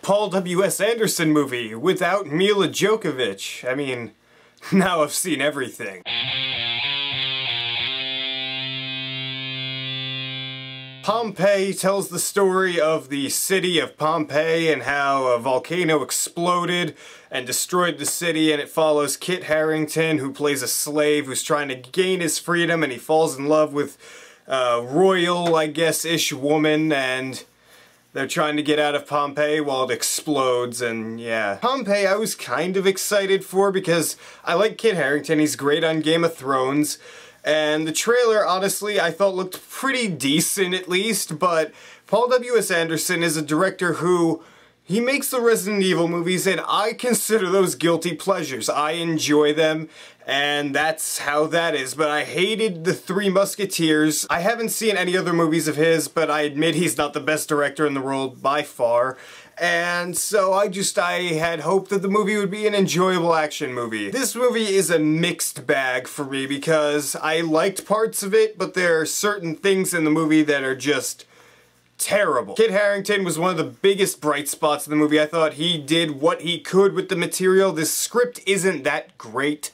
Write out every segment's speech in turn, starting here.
Paul W.S. Anderson movie without Mila Djokovic. I mean, now I've seen everything. Pompeii tells the story of the city of Pompeii and how a volcano exploded and destroyed the city, and it follows Kit Harington, who plays a slave who's trying to gain his freedom, and he falls in love with a royal, I guess-ish woman, and they're trying to get out of Pompeii while it explodes, and yeah. Pompeii I was kind of excited for because I like Kit Harington, he's great on Game of Thrones. And the trailer, honestly, I thought looked pretty decent at least, but Paul W.S. Anderson is a director who, he makes the Resident Evil movies, and I consider those guilty pleasures. I enjoy them, and that's how that is. But I hated The Three Musketeers. I haven't seen any other movies of his, but I admit he's not the best director in the world by far. And so I had hoped that the movie would be an enjoyable action movie. This movie is a mixed bag for me because I liked parts of it, but there are certain things in the movie that are just terrible. Kit Harington was one of the biggest bright spots in the movie. I thought he did what he could with the material. This script isn't that great,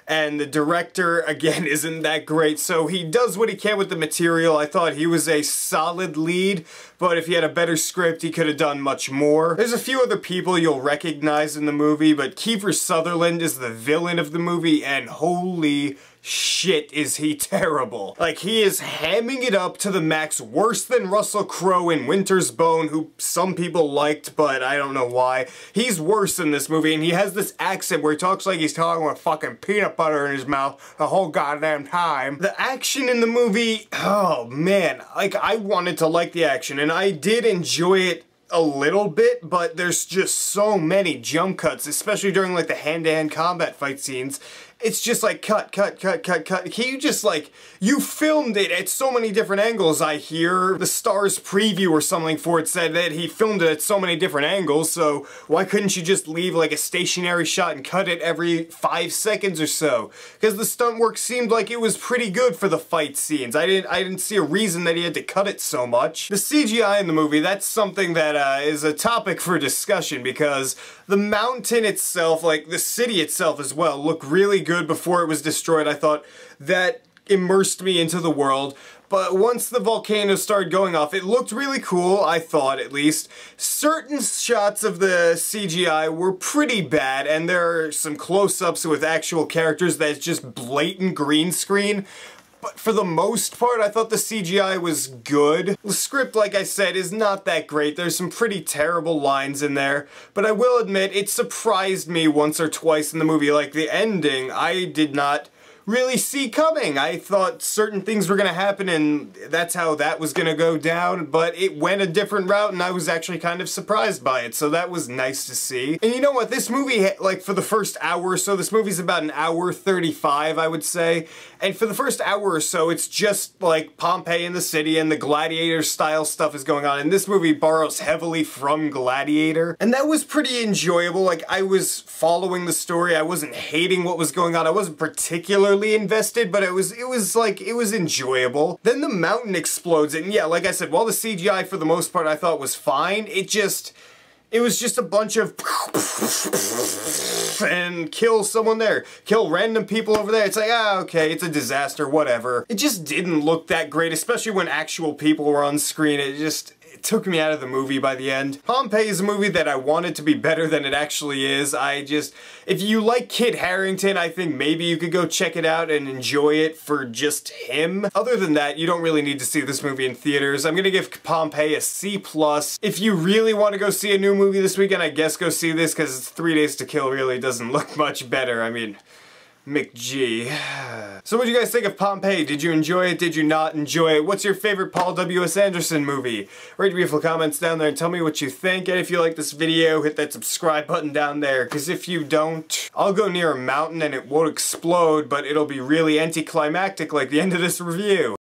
and the director, again, isn't that great, so he does what he can with the material. I thought he was a solid lead, but if he had a better script, he could have done much more. There's a few other people you'll recognize in the movie, but Kiefer Sutherland is the villain of the movie, and holy shit is he terrible. Like, he is hamming it up to the max, worse than Russell Crowe in Winter's Bone, who some people liked, but I don't know why. He's worse in this movie, and he has this accent where he talks like he's talking with fucking peanut butter in his mouth the whole goddamn time. The action in the movie, oh man, like, I wanted to like the action, and I did enjoy it a little bit, but there's just so many jump cuts, especially during like the hand-to-hand combat fight scenes. It's just like cut. Can you just like, you filmed it at so many different angles, I hear. The Star's preview or something for it said that he filmed it at so many different angles, so why couldn't you just leave like a stationary shot and cut it every 5 seconds or so? Because the stunt work seemed like it was pretty good for the fight scenes. I didn't see a reason that he had to cut it so much. The CGI in the movie, that's something that is a topic for discussion, because the mountain itself, like the city itself as well, looked really good before it was destroyed. I thought that immersed me into the world, but once the volcano started going off, it looked really cool, I thought at least. Certain shots of the CGI were pretty bad, and there are some close-ups with actual characters that's just blatant green screen. But for the most part, I thought the CGI was good. The script, like I said, is not that great. There's some pretty terrible lines in there. But I will admit, it surprised me once or twice in the movie. Like, the ending, I did not really see coming. I thought certain things were gonna happen and that's how that was gonna go down, but it went a different route and I was actually kind of surprised by it, so that was nice to see. And you know what, this movie, like for the first hour or so, this movie's about an hour 35, I would say, and for the first hour or so, it's just like Pompeii in the city and the Gladiator style stuff is going on, and this movie borrows heavily from Gladiator, and that was pretty enjoyable. Like, I was following the story, I wasn't hating what was going on, I wasn't particularly invested, but it was enjoyable. Then the mountain explodes, and yeah, like I said, while the CGI for the most part I thought was fine, it was just a bunch of and kill someone there, kill random people over there. It's like, ah, okay, it's a disaster, whatever. It just didn't look that great, especially when actual people were on screen. It took me out of the movie by the end. Pompeii is a movie that I wanted to be better than it actually is. If you like Kit Harington, I think maybe you could go check it out and enjoy it for just him. Other than that, you don't really need to see this movie in theaters. I'm gonna give Pompeii a C+. If you really want to go see a new movie this weekend, I guess go see this, because it's 3 Days to Kill really doesn't look much better. I mean, McG. So what do you guys think of Pompeii? Did you enjoy it? Did you not enjoy it? What's your favorite Paul W.S. Anderson movie? Write beautiful comments down there and tell me what you think. And if you like this video, hit that subscribe button down there, because if you don't, I'll go near a mountain and it won't explode, but it'll be really anticlimactic like the end of this review.